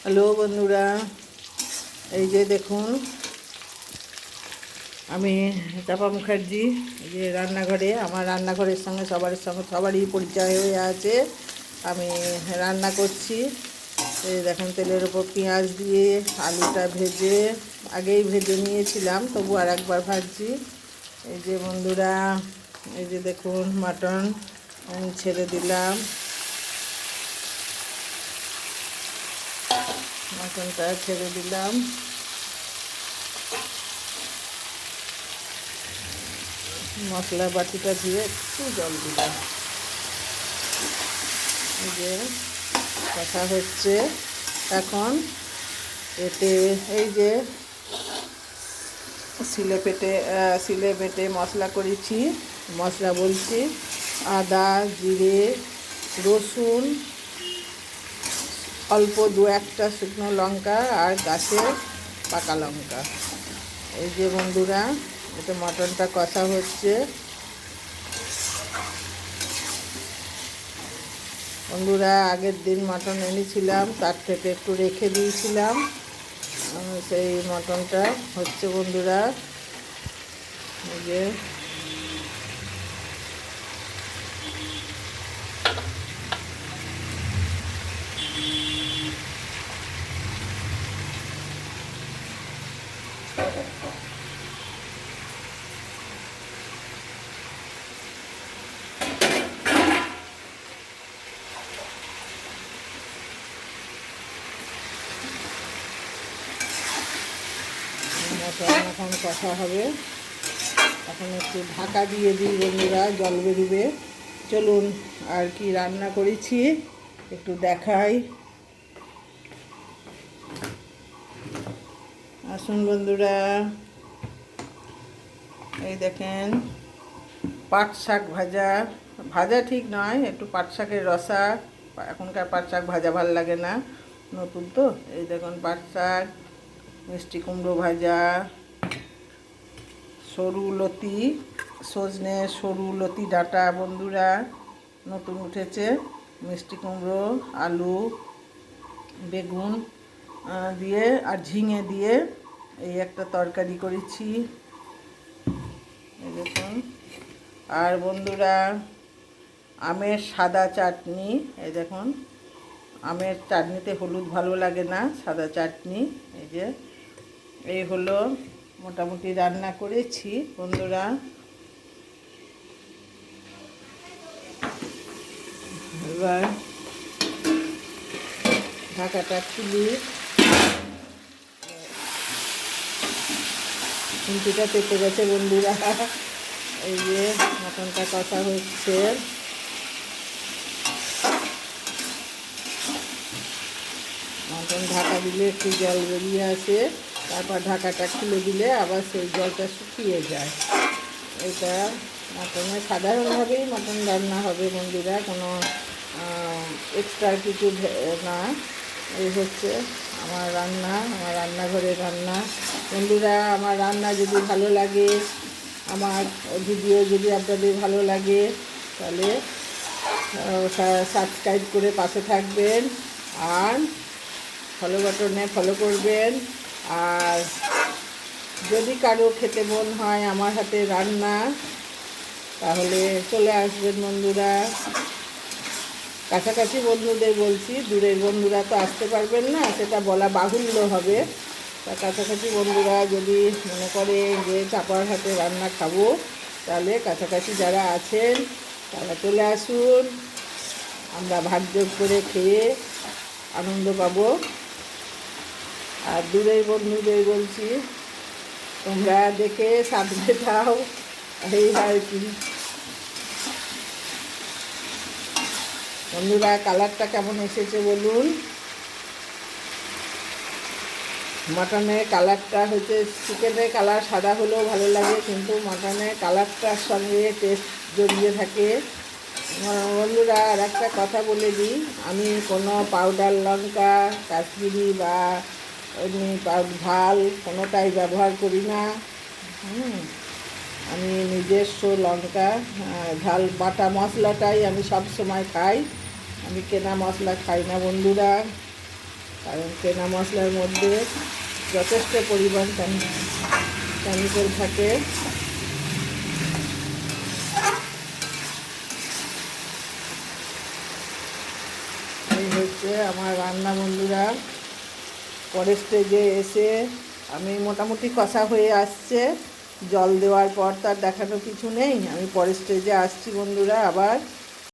Hello বন্ধুরা, এই যে দেখুন আমি চাপা মুখার্জি। এই যে রান্নাঘরে, আমার রান্নাঘরের সঙ্গে সবারই পরিচয় হয়ে আছে। আমি রান্না করছি। এই দেখুন তেলের ওপর পেঁয়াজ দিয়ে আলুটা ভেজে আগেই ভেজে নিয়েছিলাম, তবু আর একবার ভাজছি। এই যে বন্ধুরা, এই যে দেখুন মাটন ছেড়ে দিলাম। মাটনটা ছেড়ে দিলাম। মশলা বাটিটা দিয়ে একটু জল দিলাম। এই যে কষা হচ্ছে এখন। এতে এই যে শিলে বেটে মশলা করেছি। মশলা বলছি আদা, জিরে, রসুন, অল্প দু একটা শুকনো লঙ্কা আর গাছের পাকা লঙ্কা। এই যে বন্ধুরা, এটা মটনটা কষা হচ্ছে। বন্ধুরা, আগের দিন মটন এনেছিলাম, তার থেকে একটু রেখে দিয়েছিলাম। সেই মটনটা হচ্ছে বন্ধুরা। এই যে মটন এখন কষা হবে। এখন একটু ঢাকা দিয়ে দিই বন্ধুরা, জল বেরোবে। চলুন আর কি রান্না করেছি একটু দেখাই। আসুন বন্ধুরা, এই দেখেন পাট শাক ভাজা। ভাজা ঠিক নয়, একটু পাট শাকের রসা। এখনকার পাট শাক ভাজা ভাল লাগে না, নতুন তো। এই দেখুন পাট শাক, মিষ্টি কুমড়ো ভাজা, সরু লতি, সজনে সরু লতি ডাঁটা বন্ধুরা নতুন উঠেছে, মিষ্টি কুমড়ো, আলু, বেগুন দিয়ে আর ঝিঙে দিয়ে এই একটা তরকারি করেছি। এই দেখুন। আর বন্ধুরা, আমের সাদা চাটনি। এই দেখুন, আমের চাটনিতে হলুদ ভালো লাগে না, সাদা চাটনি। এই যে এই হলো মোটামুটি রান্না করেছি বন্ধুরা। এবার ঢাকাটা খুলি। খুন্তিটা পেতে গেছে বন্ধুরা। এই যে মটনটা কষা হচ্ছে। মটন ঢাকা দিলে একটু জল বেরিয়ে আসে, তারপর ঢাকাটা খুলে দিলে আবার সেই জলটা শুকিয়ে যায়। এটা মটনের সাধারণভাবেই মটন রান্না হবে বন্ধুরা, কোনো এক্সট্রা কিছু না। এই হচ্ছে আমার রান্না, আমার রান্নাঘরের রান্না বন্ধুরা। আমার রান্না যদি ভালো লাগে, আমার ভিডিও যদি আপনাদের ভালো লাগে, তাহলে সাবস্ক্রাইব করে পাশে থাকবেন আর ফলো বাটনে ফলো করবেন। আর যদি কারো খেতে মন হয় আমার হাতে রান্না, তাহলে চলে আসবেন বন্ধুরা। কাছাকাছি বন্ধুদের বলছি, দূরের বন্ধুরা তো আসতে পারবেন না, সেটা বলা বাহুল্য হবে। তা কাছাকাছি বন্ধুরা যদি মনে করে যে চাপার হাতে রান্না খাবো, তাহলে কাছাকাছি যারা আছেন তারা চলে আসুন। আমরা ভাগযোগ করে খেয়ে আনন্দ পাবো। আর দূরের বন্ধুদের বলছি, তোমরা দেখে স্বাদ মেটাও, এই আর কি। বন্ধুরা, কালারটা কেমন এসেছে বলুন। মাটনের কালারটা হচ্ছে, চিকেনের কালার সাদা হলেও ভালো লাগে, কিন্তু মাটনের কালারটার সঙ্গে টেস্ট জড়িয়ে থাকে বন্ধুরা। আর একটা কথা বলে দিই, আমি কোনো পাউডার লঙ্কা, কাশ্মীরি বা এমনি ঝাল কোনোটাই ব্যবহার করি না। আমি নিজস্ব লঙ্কা ঝাল বাটা মশলাটাই আমি সব সময় খাই, আমি কেনা মশলা খাই না বন্ধুরা। কারণ কেনা মশলার মধ্যে যথেষ্ট পরিমাণ কেমিক্যাল থাকে। এই হচ্ছে আমার রান্না বন্ধুরা। পরের স্টেজে এসে আমি মোটামুটি কষা হয়ে আসছে, জল দেওয়ার পর তার দেখানো কিছু নেই। আমি পরের স্টেজে আসছি বন্ধুরা আবার।